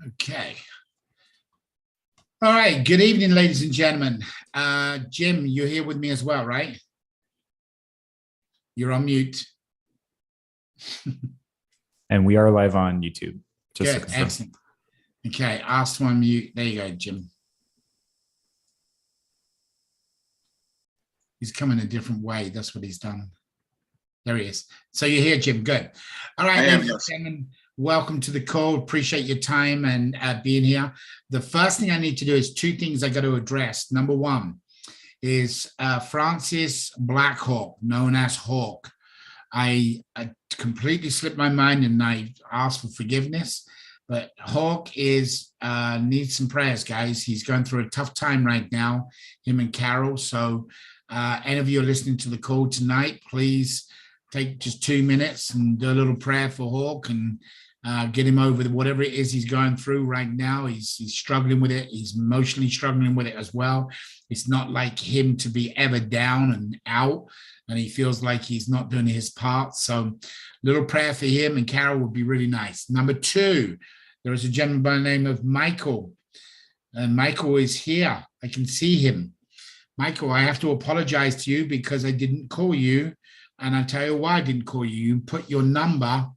Okay. All right. Good evening, ladies and gentlemen. Jim, you're here with me as well, right? You're on mute. And we are live on YouTube. Just good. Excellent. Okay. Ask to unmute. There you go, Jim. He's coming a different way. That's what he's done. There he is. So you're here, Jim. Good. All right, ladies and gentlemen. Welcome to the call. Appreciate your time and being here. The first thing I need to do is two things I got to address. Number one is Francis Blackhawk, known as Hawk. I completely slipped my mind and I asked for forgiveness. But Hawk is needs some prayers, guys. He's going through a tough time right now, him and Carol. So any of you are listening to the call tonight, please take just 2 minutes and do a little prayer for Hawk and get him over whatever it is he's going through right now. He's struggling with it. He's emotionally struggling with it as well. It's not like him to be ever down and out, and he feels like he's not doing his part. So little prayer for him and Carol would be really nice. Number two, there is a gentleman by the name of Michael, and Michael is here. I can see him. Michael, I have to apologize to you because I didn't call you, and I'll tell you why I didn't call you. You put your number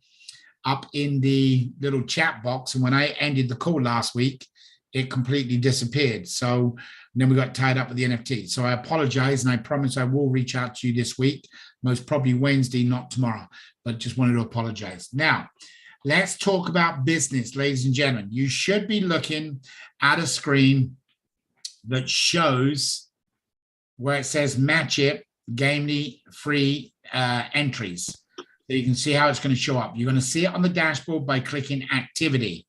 up in the little chat box, and when I ended the call last week, it completely disappeared. So then we got tied up with the NFT. So I apologize, and I promise I will reach out to you this week, most probably Wednesday, not tomorrow, but just wanted to apologize. Now, let's talk about business, ladies and gentlemen. You should be looking at a screen that shows where it says match it, Gamely free entries. So you can see how it's going to show up. You're going to see it on the dashboard by clicking activity.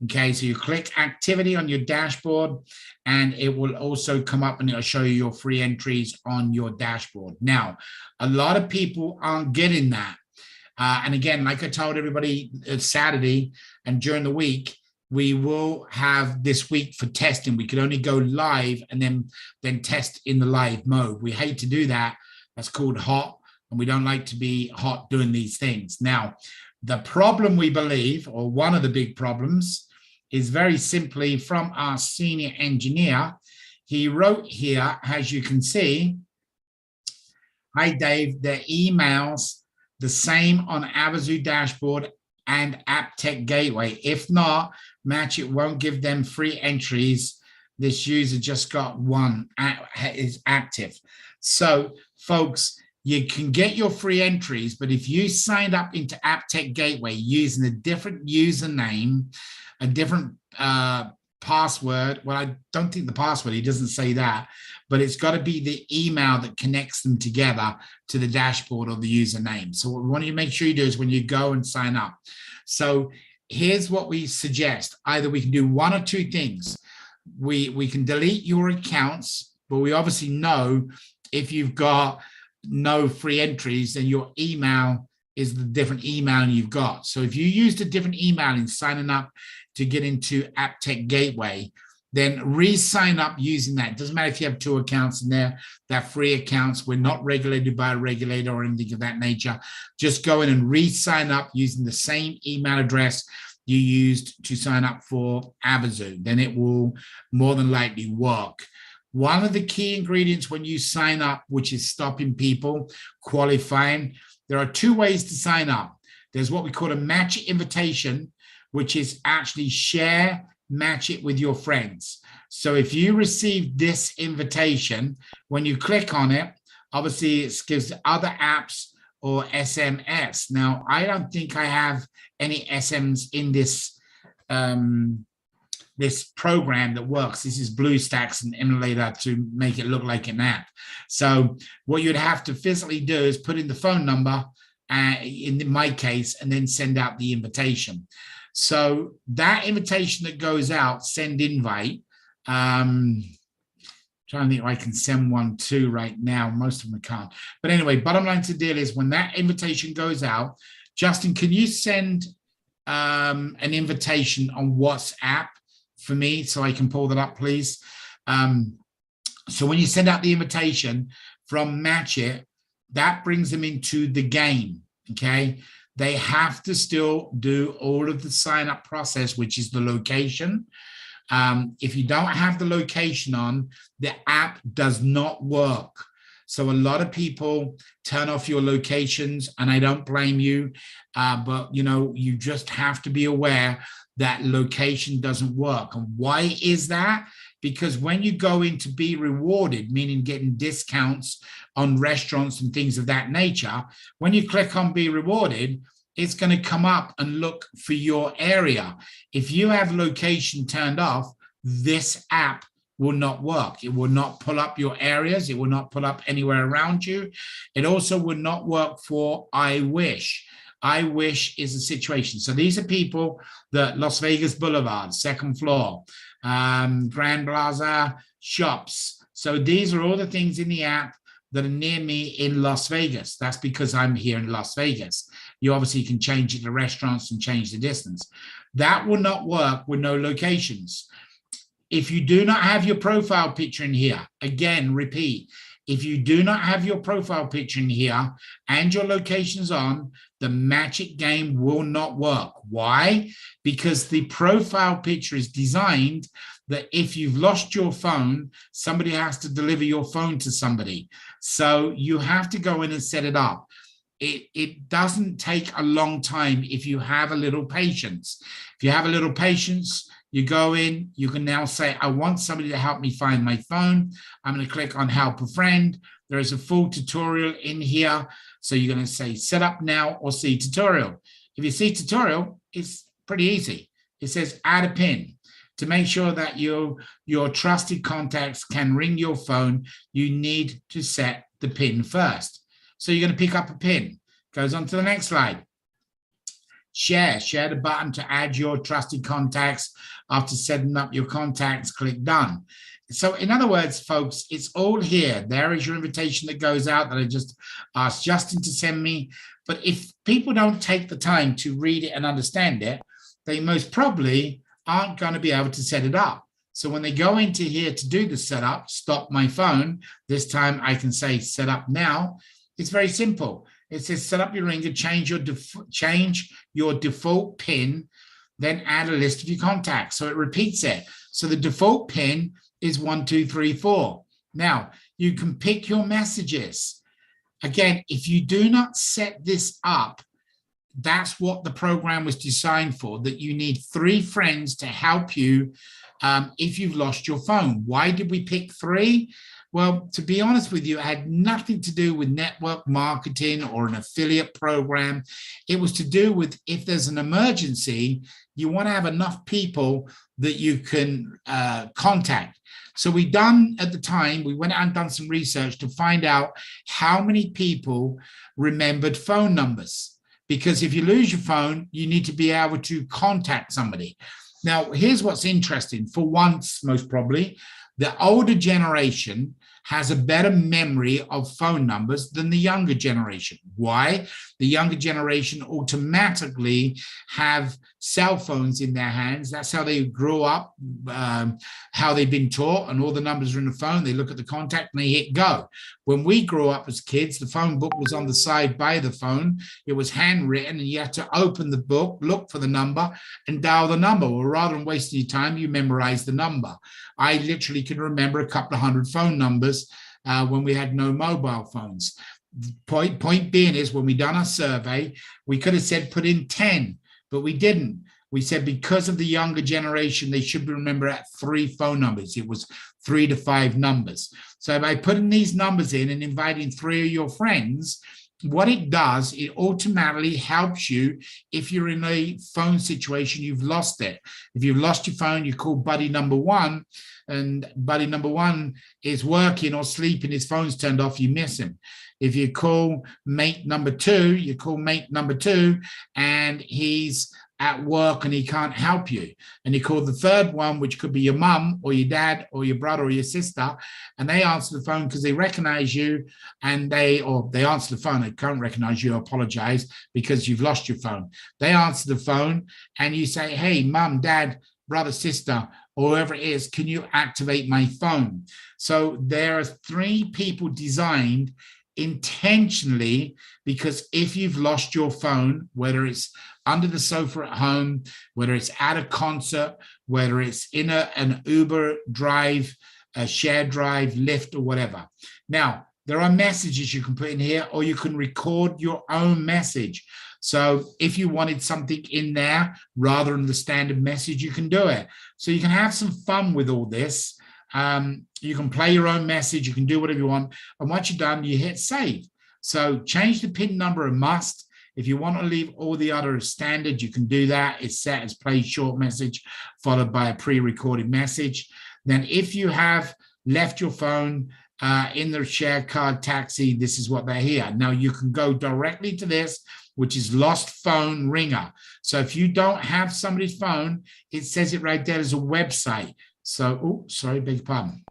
Okay, so you click activity on your dashboard, and it will also come up and it'll show you your free entries on your dashboard. Now, a lot of people aren't getting that. And again, like I told everybody, it's Saturday and during the week, we will have this week for testing. We could only go live and then test in the live mode. We hate to do that. That's called hot, and we don't like to be hot doing these things. Now, the problem we believe, or one of the big problems, is very simply from our senior engineer. He wrote here, as you can see, hi, Dave, the emails the same on Avazu dashboard and AppTech gateway. If not, Match It won't give them free entries. This user just got one, is active. So, folks, you can get your free entries, but if you signed up into AppTech Gateway using a different username, a different password, well, I don't think the password, he doesn't say that, but it's got to be the email that connects them together to the dashboard or the username. So what we want you to make sure you do is when you go and sign up. So here's what we suggest. Either we can do one or two things. We can delete your accounts, but we obviously know if you've got no free entries, then your email is the different email you've got. So if you used a different email in signing up to get into AppTech Gateway, then re-sign up using that. It doesn't matter if you have two accounts in there, they're free accounts. We're not regulated by a regulator or anything of that nature. Just go in and re-sign up using the same email address you used to sign up for Avazu. Then it will more than likely work. One of the key ingredients when you sign up, which is stopping people qualifying, there are two ways to sign up. There's what we call a match it invitation, which is actually match it with your friends. So if you receive this invitation, when you click on it, obviously it gives other apps or SMS. Now, I don't think I have any SMs in this this program that works. This is BlueStacks and emulator to make it look like an app. So what you'd have to physically do is put in the phone number, in my case, and then send out the invitation. So that invitation that goes out, send invite. Trying to think if I can send one too right now. Most of them can't. But anyway, bottom line to the deal is when that invitation goes out, Justin, can you send an invitation on WhatsApp for me so I can pull that up, please? So when you send out the invitation from Match It, that brings them into the game, okay? they have to still do all of the sign up process, which is the location. If you don't have the location on, the app does not work. So a lot of people turn off your locations, and I don't blame you, but you just have to be aware that location doesn't work. And why is that? Because when you go in to be rewarded, meaning getting discounts on restaurants and things of that nature, when you click on be rewarded, it's going to come up and look for your area. If you have location turned off, this app will not work. It will not pull up your areas. It will not pull up anywhere around you. It also will not work for I Wish. I Wish is a situation. So these are people that Las Vegas Boulevard, second floor, Grand Plaza shops. So these are all the things in the app that are near me in Las Vegas. That's because I'm here in Las Vegas. You obviously can change it to restaurants and change the distance. That will not work with no locations. If you do not have your profile picture in here, again, repeat, if you do not have your profile picture in here and your location's on, the magic game will not work. Why? Because the profile picture is designed that if you've lost your phone, somebody has to deliver your phone to somebody. So you have to go in and set it up. It doesn't take a long time if you have a little patience. If you have a little patience, you go in, you can now say, I want somebody to help me find my phone. I'm going to click on help a friend. There is a full tutorial in here. So you're going to say set up now or see tutorial. If you see tutorial, it's pretty easy. It says add a PIN. To make sure that your trusted contacts can ring your phone, you need to set the PIN first. So you're going to pick up a PIN. Goes on to the next slide. Share the button to add your trusted contacts. After setting up your contacts, click done. So in other words, folks, it's all here. There is your invitation that goes out that I just asked Justin to send me. But if people don't take the time to read it and understand it, they most probably aren't going to be able to set it up. So when they go into here to do the setup, stop my phone, this time I can say set up now. It's very simple. It says set up your ringer, change your default PIN, then add a list of your contacts. So it repeats it. So the default PIN is 1234. Now you can pick your messages. Again, if you do not set this up, that's what the program was designed for, that you need 3 friends to help you if you've lost your phone. Why did we pick 3? Well, to be honest with you, it had nothing to do with network marketing or an affiliate program. It was to do with if there's an emergency, you want to have enough people that you can contact. So we went out and done some research to find out how many people remembered phone numbers. Because if you lose your phone, you need to be able to contact somebody. Now, here's what's interesting. For once, most probably, the older generation has a better memory of phone numbers than the younger generation. Why? The younger generation automatically have cell phones in their hands. That's how they grew up, how they've been taught, and all the numbers are in the phone. They look at the contact and they hit go. When we grew up as kids, the phone book was on the side by the phone. It was handwritten, and you had to open the book, look for the number, and dial the number. Well, rather than wasting your time, you memorize the number. I literally can remember a couple of hundred phone numbers when we had no mobile phones. Point being is, when we done our survey, we could have said put in 10, but we didn't. We said because of the younger generation, they should remember at 3 phone numbers. It was 3 to 5 numbers. So by putting these numbers in and inviting 3 of your friends, what it does, it automatically helps you if you're in a phone situation, you've lost it. If you've lost your phone, you call buddy number 1, and buddy number 1 is working or sleeping, his phone's turned off, you miss him. If you call mate number 2, you call mate number 2, and he's at work and he can't help you. And you call the third one, which could be your mum or your dad or your brother or your sister, and they answer the phone because they recognize you, and they answer the phone. They can't recognize you, apologize, because you've lost your phone. They answer the phone and you say, hey, mum, dad, brother, sister, or whoever it is, can you activate my phone? So there are 3 people designed intentionally, because if you've lost your phone, whether it's under the sofa at home, whether it's at a concert, whether it's in an Uber drive, a shared drive, Lyft, or whatever. Now, there are messages you can put in here, or you can record your own message. So if you wanted something in there rather than the standard message, you can do it. So you can have some fun with all this. You can play your own message, you can do whatever you want. And once you're done, you hit save. So change the PIN number a must. If you want to leave all the other standard, you can do that. It's set as play short message followed by a pre-recorded message. Then if you have left your phone in the shared car taxi, this is what they're here. Now you can go directly to this, which is lost phone ringer. So if you don't have somebody's phone, it says it right there as a website. So, oh, sorry, beg your pardon.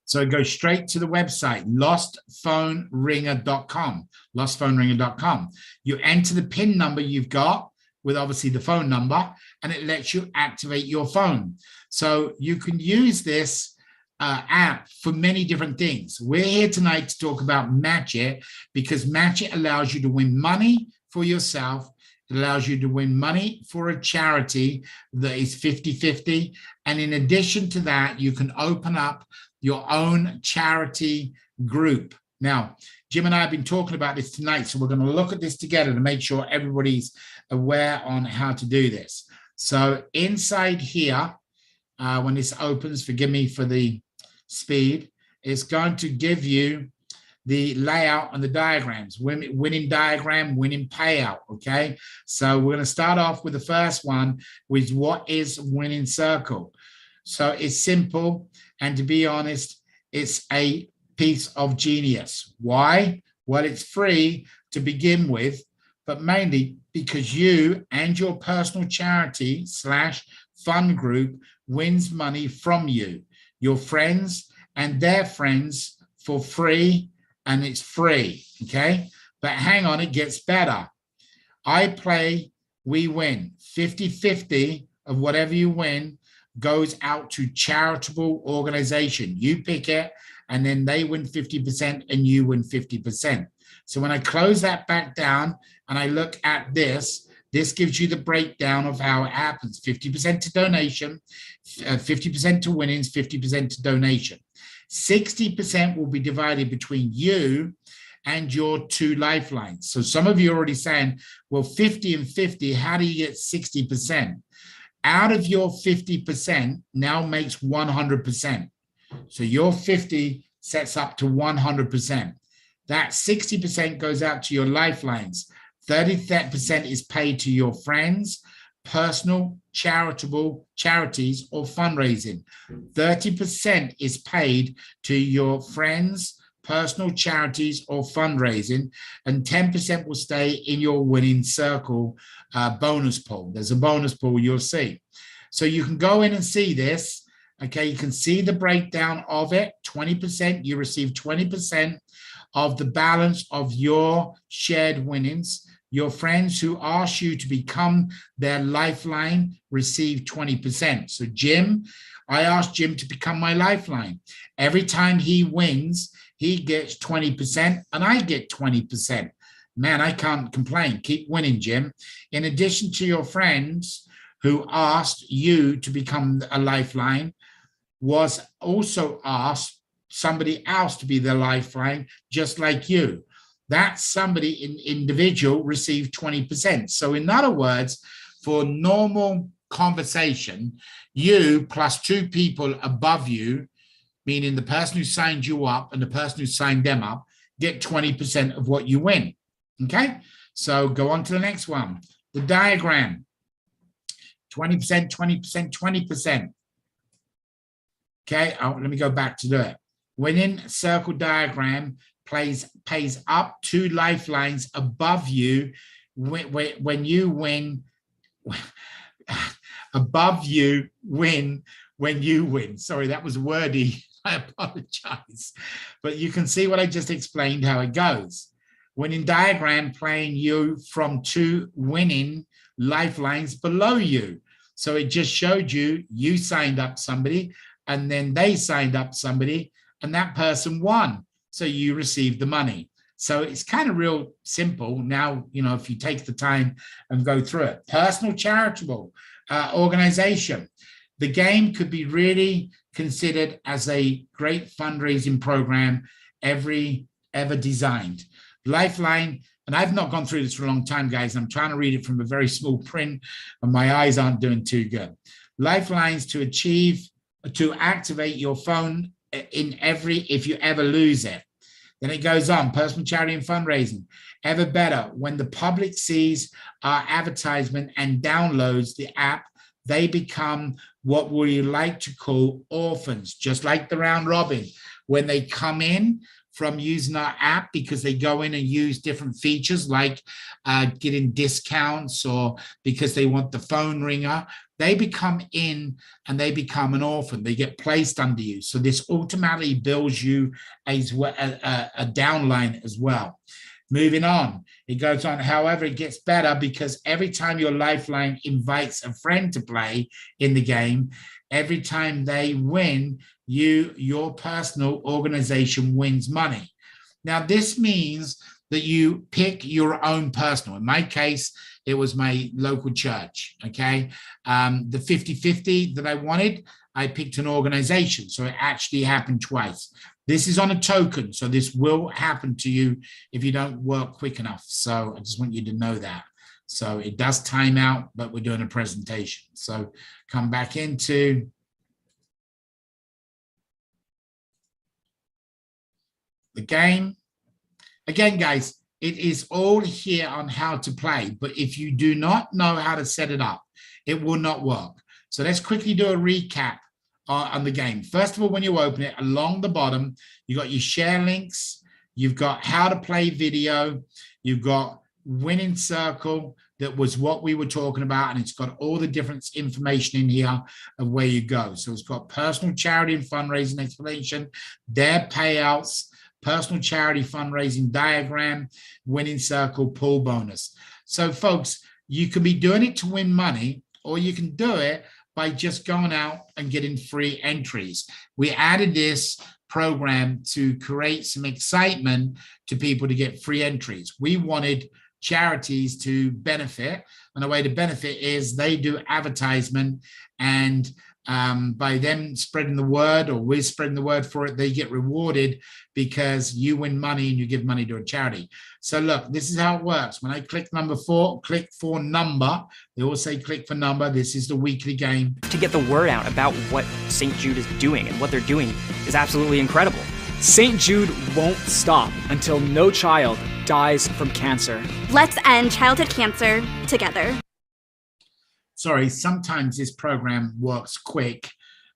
So it goes straight to the website, lostphoneringer.com, lostphoneringer.com. You enter the PIN number you've got with obviously the phone number, and it lets you activate your phone. So you can use this app for many different things. We're here tonight to talk about Match It, because Match It allows you to win money for yourself. It allows you to win money for a charity that is 50-50. And in addition to that, you can open up your own charity group. Now, Jim and I have been talking about this tonight, so we're going to look at this together to make sure everybody's aware on how to do this. So inside here, when this opens, forgive me for the speed, it's going to give you the layout and the diagrams, winning diagram, winning payout, okay? So we're going to start off with the first one, with what is winning circle. So it's simple, and to be honest, it's a piece of genius. Why? Well, it's free to begin with, but mainly because you and your personal charity / fund group wins money from you, your friends and their friends, for free, and it's free, okay? But hang on, it gets better. I play, we win. 50-50 of whatever you win goes out to charitable organization. You pick it, and then they win 50% and you win 50%. So when I close that back down and I look at this, this gives you the breakdown of how it happens. 50% to donation, 50% to winnings, 50% to donation. 60% will be divided between you and your two lifelines. So some of you are already saying, well, 50 and 50, how do you get 60%? Out of your 50% now makes 100%. So your 50 sets up to 100%. That 60% goes out to your lifelines. 30% is paid to your friends, personal, charitable charities, or fundraising. 30% is paid to your friends, personal charities, or fundraising, and 10% will stay in your winning circle bonus pool. There's a bonus pool you'll see. So you can go in and see this. Okay, you can see the breakdown of it. 20%, you receive 20% of the balance of your shared winnings. Your friends who ask you to become their lifeline receive 20%. So Jim, I asked Jim to become my lifeline. Every time he wins, he gets 20% and I get 20%. Man, I can't complain. Keep winning, Jim. In addition to your friends who asked you to become a lifeline, was also asked somebody else to be their lifeline, just like you. That somebody individual received 20%. So in other words, for normal conversation, you plus two people above you, meaning the person who signed you up and the person who signed them up, get 20% of what you win. Okay, so go on to the next one. The diagram, 20%, 20%, 20%. Okay, let me go back to do it. Winning circle diagram pays up two lifelines above you when you win. Above you win when you win. Sorry, that was wordy. I apologize. But you can see what I just explained, how it goes. Winning diagram playing you from two winning lifelines below you. So it just showed you, you signed up somebody, and then they signed up somebody, and that person won. so you receive the money. So it's kind of real simple. Now, if you take the time and go through it. Personal charitable organization. The game could be really considered as a great fundraising program ever designed. Lifeline, and I've not gone through this for a long time, guys. I'm trying to read it from a very small print, and my eyes aren't doing too good. Lifelines to activate your phone if you ever lose it. Then it goes on, personal charity and fundraising. Ever better, when the public sees our advertisement and downloads the app, they become what we like to call orphans, just like the round robin. When they come in from using our app because they go in and use different features like getting discounts or because they want the phone ringer, they become in and they become an orphan. They get placed under you. So this automatically builds you a downline as well. Moving on, it goes on. However, it gets better because every time your Lifeline invites a friend to play in the game, every time they win, your personal organization wins money. Now, this means that you pick your own personal. In my case, it was my local church, okay? The 50-50 that I wanted, I picked an organization. So it actually happened twice. This is on a token, so this will happen to you if you don't work quick enough. So I just want you to know that. So it does time out, but we're doing a presentation. So come back into the game. Again, guys, it is all here on how to play, but if you do not know how to set it up, it will not work. So let's quickly do a recap on the game. First of all, when you open it, along the bottom, you got your share links, you've got how to play video, you've got winning circle, that was what we were talking about, and it's got all the different information in here of where you go. So it's got personal charity and fundraising explanation, their payouts, personal charity fundraising diagram, winning circle, pool bonus. So folks, you can be doing it to win money, or you can do it by just going out and getting free entries. We added this program to create some excitement to people to get free entries. We wanted charities to benefit, and the way to benefit is they do advertisement, and by them spreading the word, or we're spreading the word for it, they get rewarded because you win money and you give money to a charity. So look, this is how it works. When I click number 4, click for number. They all say click for number. This is the weekly game. To get the word out about what St. Jude is doing and what they're doing is absolutely incredible. St. Jude won't stop until no child dies from cancer. Let's end childhood cancer together. Sorry, sometimes this program works quick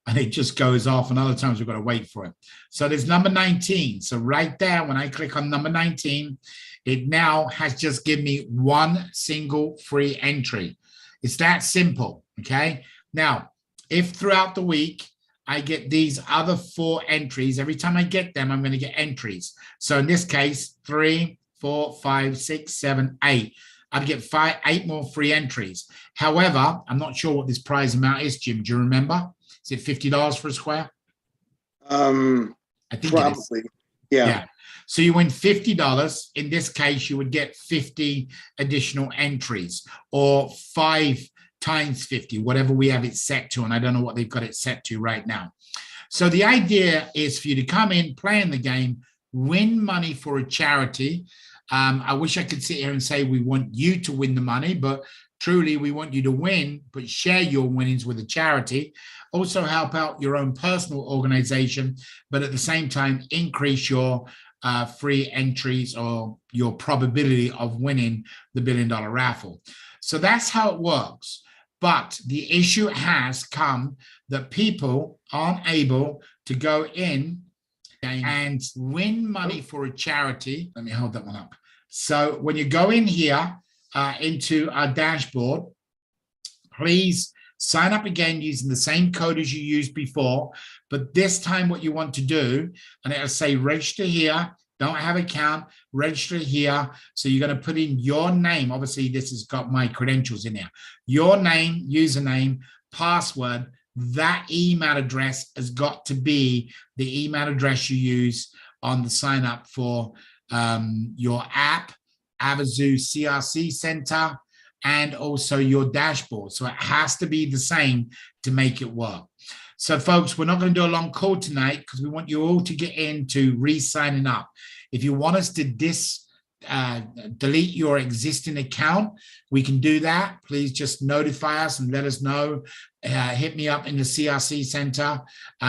and it just goes off, and other times we've got to wait for it. So there's number 19. So right there, when I click on number 19, it now has just given me one single free entry. It's that simple, okay? Now, if throughout the week I get these other 4 entries, every time I get them, I'm going to get entries. So in this case, 3, 4, 5, 6, 7, 8. I'd get 8 more free entries. However, I'm not sure what this prize amount is, Jim. Do you remember? Is it $50 for a square? I think probably. Yeah. So you win $50. In this case, you would get 50 additional entries, or 5 times 50, whatever we have it set to. And I don't know what they've got it set to right now. So the idea is for you to come in, play in the game, win money for a charity. I wish I could sit here and say we want you to win the money, but truly we want you to win, but share your winnings with a charity. Also help out your own personal organization, but at the same time, increase your free entries or your probability of winning the $1 billion raffle. So that's how it works. But the issue has come that people aren't able to go in and win money for a charity. Let me hold that one up. So when you go in here into our dashboard, please sign up again using the same code as you used before. But this time what you want to do, and it'll say register here, don't have account, register here. So you're going to put in your name. Obviously, this has got my credentials in there. Your name, username, password. That email address has got to be the email address you use on the sign up for your app, Avazu CRC Center, and also your dashboard. So it has to be the same to make it work. So folks, we're not going to do a long call tonight because we want you all to get into re-signing up. If you want us to delete your existing account, we can do that. Please just notify us and let us know. Hit me up in the CRC Center.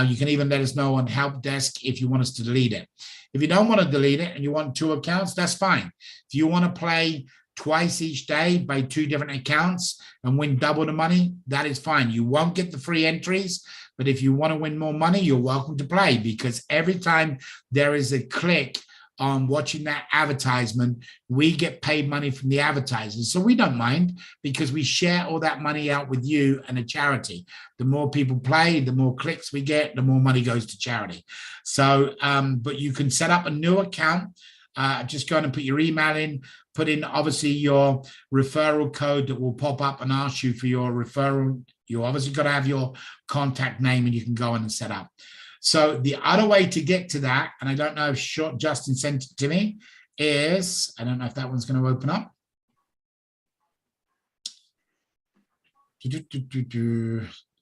You can even let us know on help desk if you want us to delete it. If you don't want to delete it and you want 2 accounts, that's fine. If you want to play twice each day by 2 different accounts and win double the money, that is fine. You won't get the free entries, but if you want to win more money, you're welcome to play, because every time there is a click on watching that advertisement, we get paid money from the advertisers. So we don't mind, because we share all that money out with you and a charity. The more people play, the more clicks we get, the more money goes to charity. So, but you can set up a new account. Just go and put your email in, put in obviously your referral code that will pop up and ask you for your referral. You obviously got to have your contact name, and you can go in and set up. So the other way to get to that, and I don't know if Justin sent it to me, is, I don't know if that one's going to open up.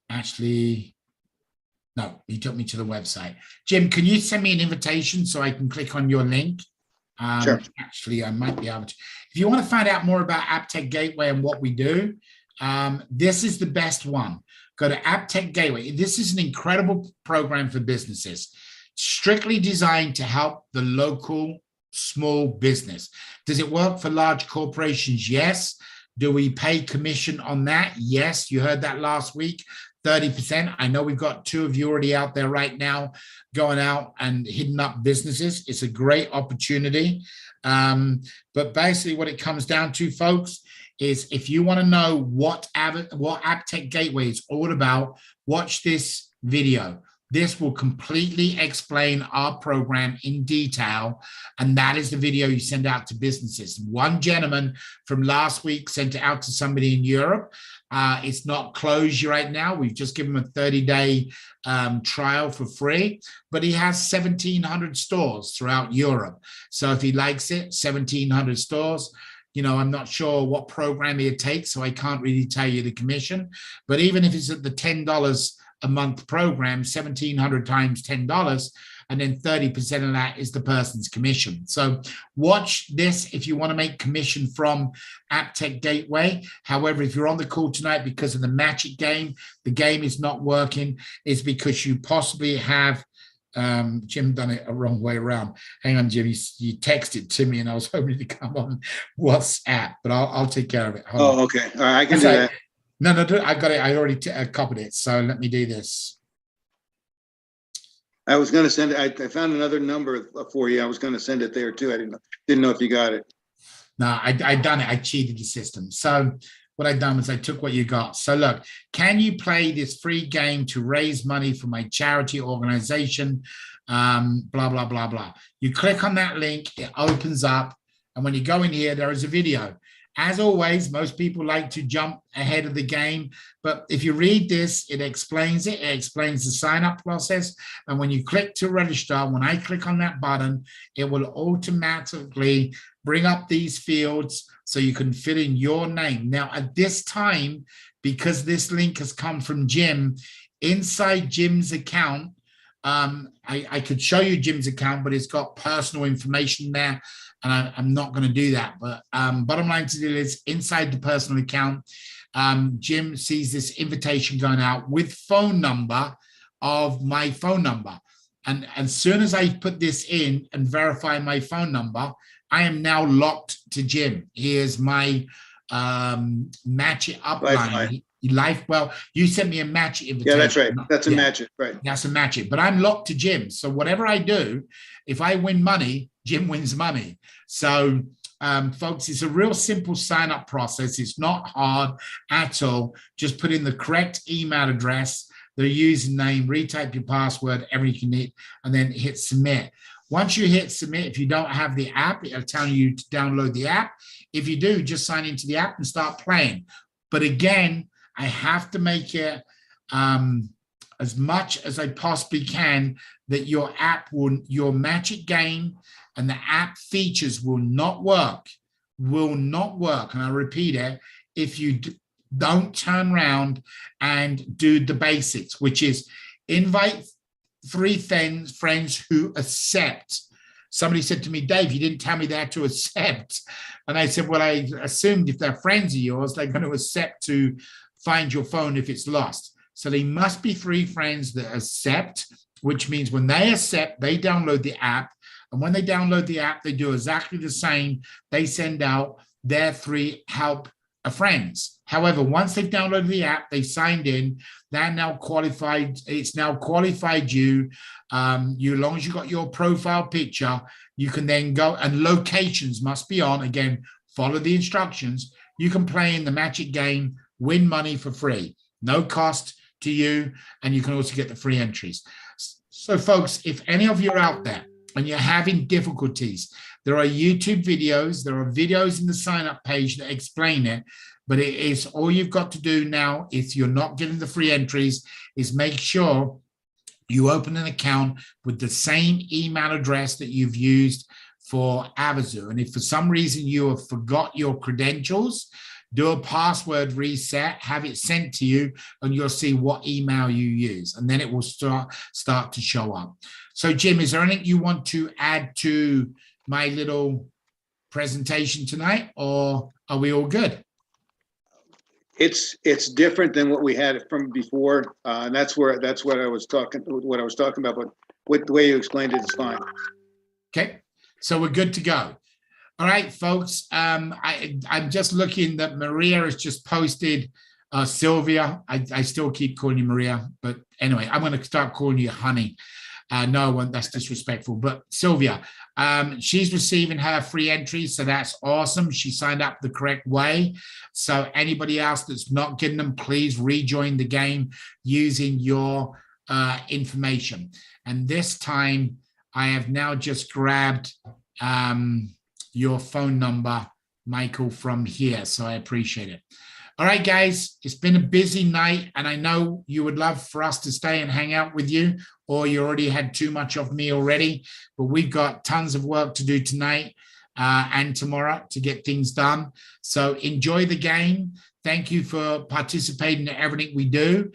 Actually, no, he took me to the website. Jim, can you send me an invitation so I can click on your link? Sure. Actually, I might be able to. If you want to find out more about AppTech Gateway and what we do, this is the best one. Go to AppTech Gateway. This is an incredible program for businesses, strictly designed to help the local small business. Does it work for large corporations? Yes. Do we pay commission on that? Yes. You heard that last week, 30%. I know we've got 2 of you already out there right now going out and hitting up businesses. It's a great opportunity. But basically what it comes down to, folks, is if you want to know what AppTech Gateway is all about, watch this video. This will completely explain our program in detail, and that is the video you send out to businesses. One gentleman from last week sent it out to somebody in Europe. It's not closed right now. We've just given him a 30-day trial for free, but he has 1,700 stores throughout Europe. So if he likes it, 1,700 stores. You know, I'm not sure what program he'd take, so I can't really tell you the commission. But even if it's at the $10 a month program, 1,700 times $10, and then 30% of that is the person's commission. So watch this if you want to make commission from AppTech Gateway. However, if you're on the call tonight because of the Magic game, the game is not working, it's because you possibly have Jim done it a wrong way around. Hang on, Jim, you texted to me and I was hoping to come on WhatsApp, but I'll take care of it. Hold on. Okay. All right, I can do that. No, I got it. I already copied it. So let me do this. I was going to send it. I found another number for you. I was going to send it there too. I didn't know if you got it. No, I done it. I cheated the system. So what I done was I took what you got. So look, can you play this free game to raise money for my charity organization? Blah, blah, blah, blah. You click on that link, it opens up. And when you go in here, there is a video. As always, most people like to jump ahead of the game. But if you read this, it explains it. It explains the sign-up process. And when you click to register, when I click on that button, it will automatically bring up these fields so you can fill in your name. Now, at this time, because this link has come from Jim, inside Jim's account, I could show you Jim's account, but it's got personal information there, and I'm not going to do that. But bottom line to do is inside the personal account, Jim sees this invitation going out with phone number of my phone number. And as soon as I put this in and verify my phone number, I am now locked to Jim. He is my match it up line. Well, you sent me a match invitation. Yeah, that's right. That's a match it, right? That's a match it. But I'm locked to Jim. So whatever I do, if I win money, Jim wins money. So folks, it's a real simple sign-up process. It's not hard at all. Just put in the correct email address, the username, retype your password, everything you need, and then hit submit. Once you hit submit, if you don't have the app, it'll tell you to download the app. If you do, just sign into the app and start playing. But again, I have to make it as much as I possibly can that your magic game and the app features will not work, and I repeat it, if you don't turn around and do the basics, which is invite 3 friends who accept. Somebody said to me, Dave, you didn't tell me they had to accept. And I said, well, I assumed if they're friends of yours, they're going to accept to find your phone if it's lost. So they must be 3 friends that accept, which means when they accept, they download the app. And when they download the app, they do exactly the same. They send out their 3 help friends. However, once they've downloaded the app, they signed in, they're now qualified. It's now qualified you. As long as you got your profile picture, you can then go, and locations must be on. Again, follow the instructions. You can play in the magic game, win money for free, no cost to you, and you can also get the free entries. So folks, if any of you are out there and you're having difficulties, there are YouTube videos, there are videos in the sign up page that explain it, but it is all you've got to do now, if you're not getting the free entries, is make sure you open an account with the same email address that you've used for Avazu. And if for some reason you have forgot your credentials, do a password reset, have it sent to you, and you'll see what email you use. And then it will start to show up. So Jim, is there anything you want to add to my little presentation tonight, or are we all good? It's different than what we had from before, and that's what I was talking about. But with the way you explained it is fine. Okay, so we're good to go. All right, folks. I'm just looking that Maria has just posted. Sylvia, I still keep calling you Maria, but anyway, I'm going to start calling you Honey. No, I won't, that's disrespectful. But Sylvia, she's receiving her free entry, so that's awesome. She signed up the correct way. So anybody else that's not getting them, please rejoin the game using your information. And this time, I have now just grabbed your phone number, Michael, from here. So I appreciate it. All right, guys, it's been a busy night, and I know you would love for us to stay and hang out with you, or you already had too much of me already, but we've got tons of work to do tonight and tomorrow to get things done. So enjoy the game. Thank you for participating in everything we do.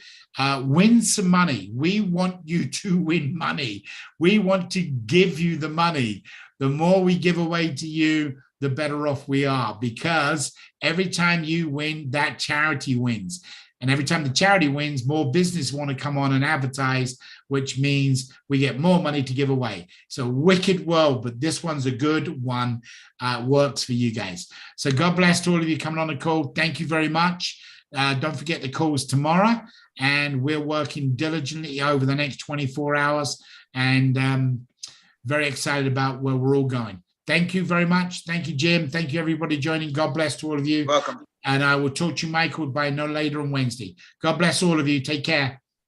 Win some money. We want you to win money. We want to give you the money. The more we give away to you, the better off we are, because every time you win, that charity wins. And every time the charity wins, more business want to come on and advertise, which means we get more money to give away. So wicked world, but this one's a good one. Works for you guys. So God bless to all of you coming on the call. Thank you very much. Don't forget the calls tomorrow, and we're working diligently over the next 24 hours, and very excited about where we're all going. Thank you very much. Thank you, Jim. Thank you, everybody joining. God bless to all of you. Welcome. And I will talk to you, Michael, by no later on Wednesday. God bless all of you. Take care.